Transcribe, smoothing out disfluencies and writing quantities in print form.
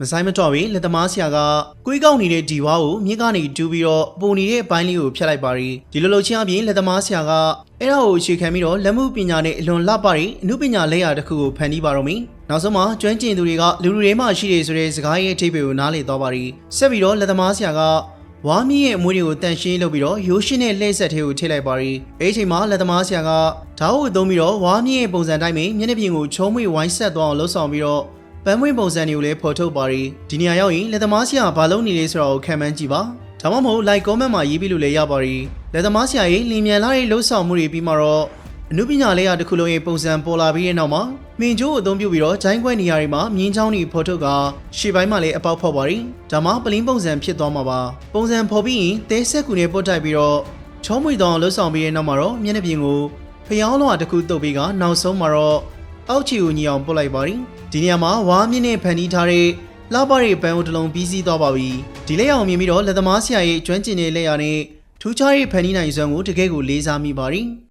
မဆိုင်မတော်ပြီလက်သမားဆရာကကွေးကောက်နေတဲ့ဒီဝါကိုမြစ်ကနေတူးပြီးတော့ပုံနေတဲ့အပိုင်းလေးကိုဖျက်လိုက်ပါရီဒီလိုလုပ်ချင်းအပြင်လက်သမားဆရာကအဲ့ဒါကိုအခြေခံပြီးတော့လက်မှုပညာနဲ့အလွန်လှပတဲ့အမှုပညာလက်ရာတစ်ခုကိုဖန်တီးပါတော့မယ်နောက်ဆုံးမှာကျွမ်းကျင်သူတွေကလူတွေမှရှိတယ်ဆိုတဲ့စကားရဲ့အထိပ္ပယ်ကိုနားလည်သွားပါရီဆက်ပြီးတော့လက်သမားဆရာကဝါမီးရဲ့အမွှေးတွေကိုတန်ရှင်းလုပ်ပြီးတော့ရိုးရှင်းတဲ့လှည့်ဆက်သေးကိုထည့်လိုက်ပါရီအဲ့ဒီအချိန်မှာလက်သမားဆရာကဓာတ်ကိုသုံးပြီးတော့ဝါမီးရဲ့ပုံစံတိုင်းမှာမျက်နှာပြင်ကိုချုံးမွေဝိုင်းဆက်သွားအောင်လှုပ်ဆောင်ပြီးတော့ပန်းမွေးပုံစံတွေကိုလည်းဖော်ထုတ်ပါရီဒီနေရာရောက်ရင်လက်သမားဆရာဘာလုပ်နေလဲဆိုတာကိုခံမှန်းကြည့်ပါဒါမှမဟုတ် like comment မှာရေးပြီးလို့လည်းရပါရီလက်သမားဆရာရဲ့လင်မြန်လာတဲ့လှုပ်ဆောင်မှုတွေပြီးမှတော့အနုပညာလေးရာတစ်ခုလုံးရဲ့ပုံစံပေါ်လာပြီးတဲ့နောက်မှာမင်ကျိုးကိုအသုံးပြုပြီးတော့ဂျိုင်းခွဲနေရာတွေမှာမြင်းချောင်းတွေဖော်ထုတ်ကရှေ့ပိုင်းမှာလည်းအပေါက်ဖောက်ပါရီဒါမှပလင်းပုံစံဖြစ်သွားမှာပါပုံစံဖော်ပြီးရင်သဲဆက်ကူနဲ့ပုတ်တိုက်ပြီးတော့ချောမွေတောင်လှုပ်ဆောင်ပြီးတဲ့နောက်မှာတော့မျက်နှာပြင်ကိုဖျောင်းလွှာတစ်ခုတုပ်ပြီးကနောက်ဆုံးမှာတော့အောက်ခြေကိုညီအောင်ပုတ်လိုက်ပါရီဒီနေရာမှာဝါမြင့်နဲ့ဖန်တီးထားတဲ့လှပတဲ့ပန်းကိုတစ်လုံးပြီးစီးသွားပါပြီဒီလက်ရောင်မြင်ပြီးတော့လက်သမားဆရာရဲ့ကျွမ်းကျင်တဲ့လက်ရာနဲ့ထူးခြားတဲ့ဖန်တီးနိုင်စွမ်းကိုတကယ့်ကိုလေးစားမိပါရီ